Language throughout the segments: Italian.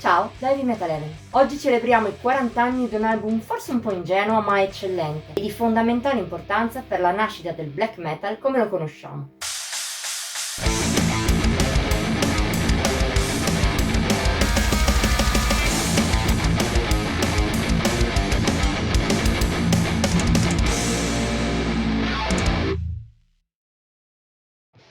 Ciao, da Heavy Metal Eleven. Oggi celebriamo i 40 anni di un album forse un po' ingenuo ma eccellente e di fondamentale importanza per la nascita del black metal come lo conosciamo.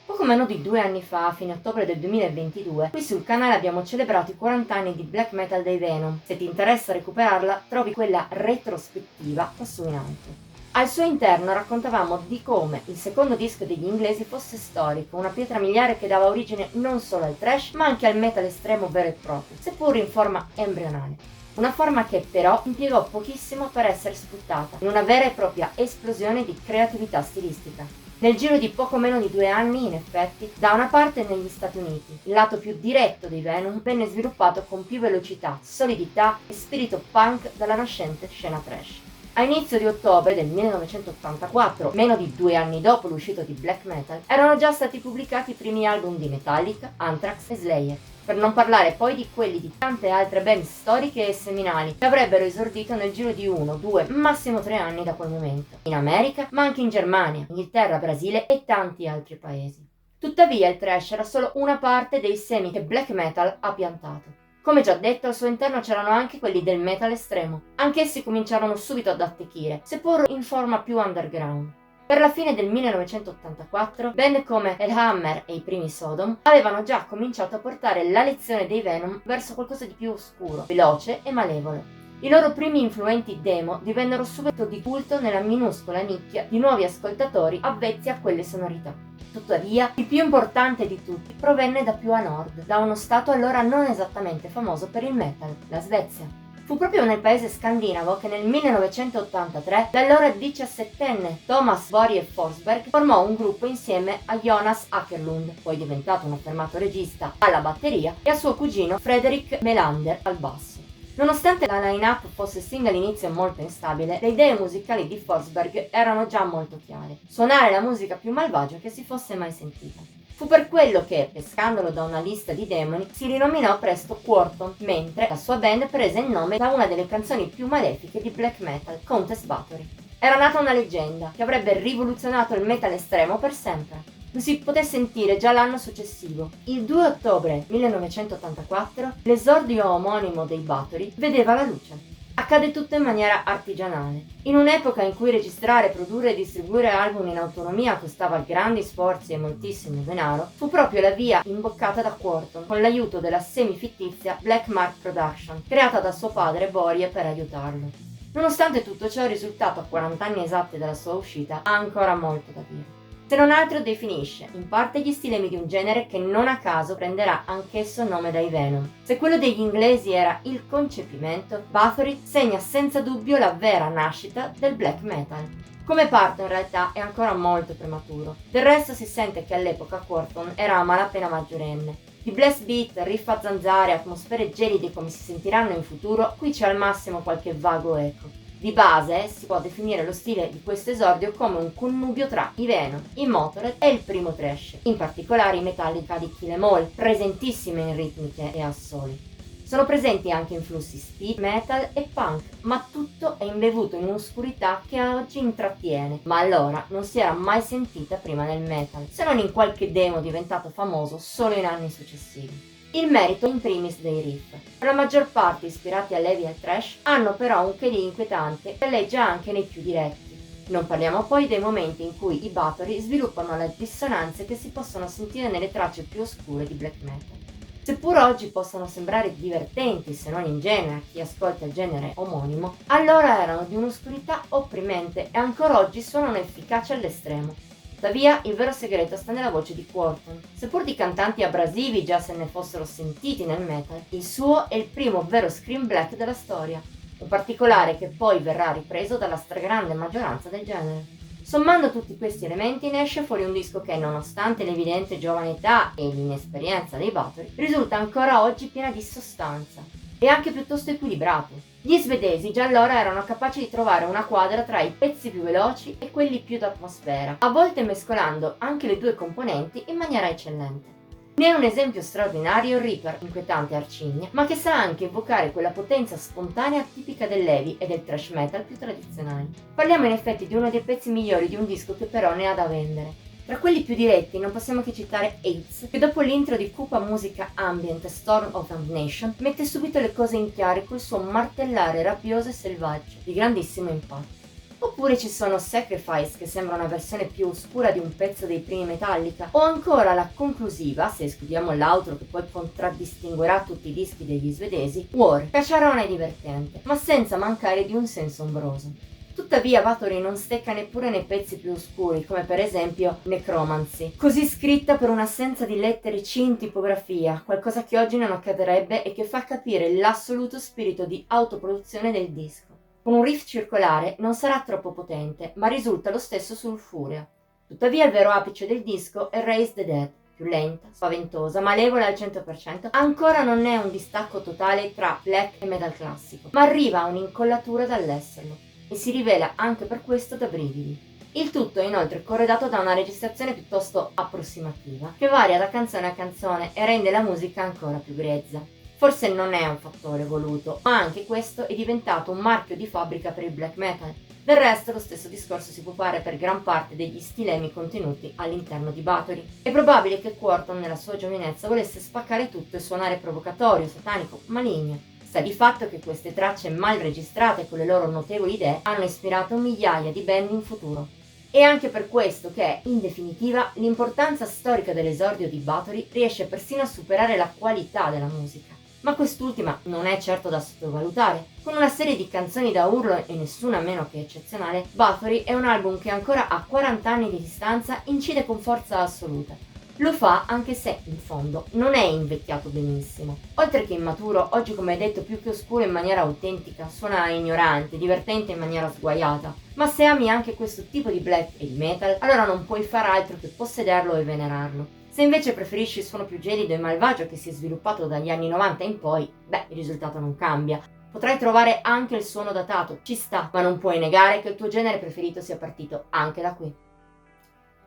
Poco meno di 2 anni fa, a fine ottobre del 2022, qui sul canale abbiamo celebrato i 40 anni di black metal dei Venom. Se ti interessa recuperarla, trovi quella retrospettiva quassù in alto. Al suo interno raccontavamo di come il secondo disco degli inglesi fosse storico, una pietra miliare che dava origine non solo al thrash, ma anche al metal estremo vero e proprio, seppur in forma embrionale. Una forma che però impiegò pochissimo per essere sfruttata, in una vera e propria esplosione di creatività stilistica. Nel giro di poco meno di 2 anni, in effetti, da una parte negli Stati Uniti, il lato più diretto dei Venom venne sviluppato con più velocità, solidità e spirito punk dalla nascente scena thrash. A inizio di ottobre del 1984, meno di 2 anni dopo l'uscita di black metal, erano già stati pubblicati i primi album di Metallica, Anthrax e Slayer, per non parlare poi di quelli di tante altre band storiche e seminali che avrebbero esordito nel giro di 1, 2, massimo 3 anni da quel momento, in America, ma anche in Germania, Inghilterra, Brasile e tanti altri paesi. Tuttavia il thrash era solo una parte dei semi che black metal ha piantato. Come già detto, al suo interno c'erano anche quelli del metal estremo. Anch'essi cominciarono subito ad attecchire, seppur in forma più underground. Per la fine del 1984, band come Hellhammer e i primi Sodom avevano già cominciato a portare la lezione dei Venom verso qualcosa di più oscuro, veloce e malevolo. I loro primi influenti demo divennero subito di culto nella minuscola nicchia di nuovi ascoltatori avvezzi a quelle sonorità. Tuttavia, il più importante di tutti provenne da più a nord, da uno stato allora non esattamente famoso per il metal, la Svezia. Fu proprio nel paese scandinavo che nel 1983 l'allora 17enne Thomas Borie Forsberg formò un gruppo insieme a Jonas Åkerlund, poi diventato un affermato regista, alla batteria, e a suo cugino Fredrik Melander al basso. Nonostante la line-up fosse sin dall'inizio molto instabile, le idee musicali di Forsberg erano già molto chiare: suonare la musica più malvagia che si fosse mai sentita. Fu per quello che, pescandolo da una lista di demoni, si rinominò presto Quorthon, mentre la sua band prese il nome da una delle canzoni più malefiche di black metal, Countess Bathory. Era nata una leggenda che avrebbe rivoluzionato il metal estremo per sempre. Lo si poté sentire già l'anno successivo. Il 2 ottobre 1984, l'esordio omonimo dei Bathory vedeva la luce. Accade tutto in maniera artigianale. In un'epoca in cui registrare, produrre e distribuire album in autonomia costava grandi sforzi e moltissimo denaro, fu proprio la via imboccata da Quorthon con l'aiuto della semi-fittizia Black Mark Production, creata da suo padre Borie per aiutarlo. Nonostante tutto ciò, il risultato a 40 anni esatti dalla sua uscita ha ancora molto da dire. Se non altro definisce, in parte, gli stilemi di un genere che non a caso prenderà anch'esso nome dai Venom. Se quello degli inglesi era il concepimento, Bathory segna senza dubbio la vera nascita del black metal. Come parto in realtà è ancora molto prematuro, del resto si sente che all'epoca Quorthon era a malapena maggiorenne. Di blast beat, riff a zanzare, atmosfere gelide come si sentiranno in futuro, qui c'è al massimo qualche vago eco. Di base si può definire lo stile di questo esordio come un connubio tra i Venom, i Motörhead e il primo thrash, in particolare i Metallica di Kill 'Em All, presentissime in ritmiche e assoli. Sono presenti anche influssi speed, metal e punk, ma tutto è imbevuto in un'oscurità che oggi intrattiene, ma allora non si era mai sentita prima nel metal, se non in qualche demo diventato famoso solo in anni successivi. Il merito in primis dei riff. Per la maggior parte ispirati all'heavy e al thrash, hanno però un che di inquietante che alleggia anche nei più diretti. Non parliamo poi dei momenti in cui i Bathory sviluppano le dissonanze che si possono sentire nelle tracce più oscure di black metal. Seppur oggi possano sembrare divertenti, se non ingenui a chi ascolta il genere omonimo, allora erano di un'oscurità opprimente e ancora oggi suonano efficaci all'estremo. Tuttavia, il vero segreto sta nella voce di Quorthon. Seppur di cantanti abrasivi già se ne fossero sentiti nel metal, il suo è il primo vero scream black della storia, un particolare che poi verrà ripreso dalla stragrande maggioranza del genere. Sommando tutti questi elementi ne esce fuori un disco che, nonostante l'evidente giovane età e l'inesperienza dei Bathory, risulta ancora oggi piena di sostanza e anche piuttosto equilibrato. Gli svedesi già allora erano capaci di trovare una quadra tra i pezzi più veloci e quelli più d'atmosfera, a volte mescolando anche le due componenti in maniera eccellente. Ne è un esempio straordinario Reaper, inquietante arcigna, ma che sa anche evocare quella potenza spontanea tipica dell'heavy e del thrash metal più tradizionali. Parliamo in effetti di uno dei pezzi migliori di un disco che però ne ha da vendere. Tra quelli più diretti non possiamo che citare AIDS, che dopo l'intro di cupa musica ambient Storm of Damnation mette subito le cose in chiaro col suo martellare rabbioso e selvaggio, di grandissimo impatto. Oppure ci sono Sacrifice, che sembra una versione più oscura di un pezzo dei primi Metallica, o ancora la conclusiva, se escludiamo l'outro che poi contraddistinguerà tutti i dischi degli svedesi, War, cacciarona e divertente, ma senza mancare di un senso ombroso. Tuttavia Bathory non stecca neppure nei pezzi più oscuri, come per esempio Necromancy, così scritta per un'assenza di lettere C in tipografia, qualcosa che oggi non accadrebbe e che fa capire l'assoluto spirito di autoproduzione del disco. Con un riff circolare non sarà troppo potente, ma risulta lo stesso sulfureo. Tuttavia il vero apice del disco è Raise the Dead, più lenta, spaventosa, malevola al 100%, ancora non è un distacco totale tra black e metal classico, ma arriva a un'incollatura dall'esserlo, e si rivela anche per questo da brividi. Il tutto è inoltre corredato da una registrazione piuttosto approssimativa, che varia da canzone a canzone e rende la musica ancora più grezza. Forse non è un fattore voluto, ma anche questo è diventato un marchio di fabbrica per il black metal. Del resto lo stesso discorso si può fare per gran parte degli stilemi contenuti all'interno di Bathory. È probabile che Quorthon nella sua giovinezza volesse spaccare tutto e suonare provocatorio, satanico, maligno. Sta di fatto che queste tracce mal registrate con le loro notevoli idee hanno ispirato migliaia di band in futuro. È anche per questo che, in definitiva, l'importanza storica dell'esordio di Bathory riesce persino a superare la qualità della musica. Ma quest'ultima non è certo da sottovalutare. Con una serie di canzoni da urlo e nessuna meno che eccezionale, Bathory è un album che ancora a 40 anni di distanza incide con forza assoluta. Lo fa anche se, in fondo, non è invecchiato benissimo. Oltre che immaturo, oggi come detto più che oscuro in maniera autentica, suona ignorante, divertente in maniera sguaiata. Ma se ami anche questo tipo di black e di metal, allora non puoi far altro che possederlo e venerarlo. Se invece preferisci il suono più gelido e malvagio che si è sviluppato dagli anni 90 in poi, il risultato non cambia. Potrai trovare anche il suono datato, ci sta, ma non puoi negare che il tuo genere preferito sia partito anche da qui.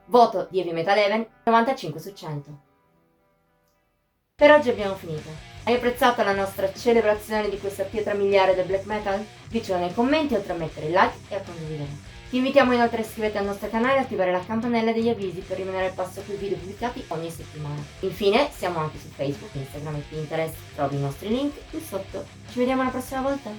Voto di Heavy Metal Heaven 95 su 100. Per oggi abbiamo finito. Hai apprezzato la nostra celebrazione di questa pietra miliare del black metal? Dicelo nei commenti oltre a mettere like e a condividere. Ti invitiamo inoltre a iscriverti al nostro canale e attivare la campanella degli avvisi per rimanere al passo con i video pubblicati ogni settimana. Infine, siamo anche su Facebook, Instagram e Pinterest, trovi i nostri link qui sotto. Ci vediamo la prossima volta!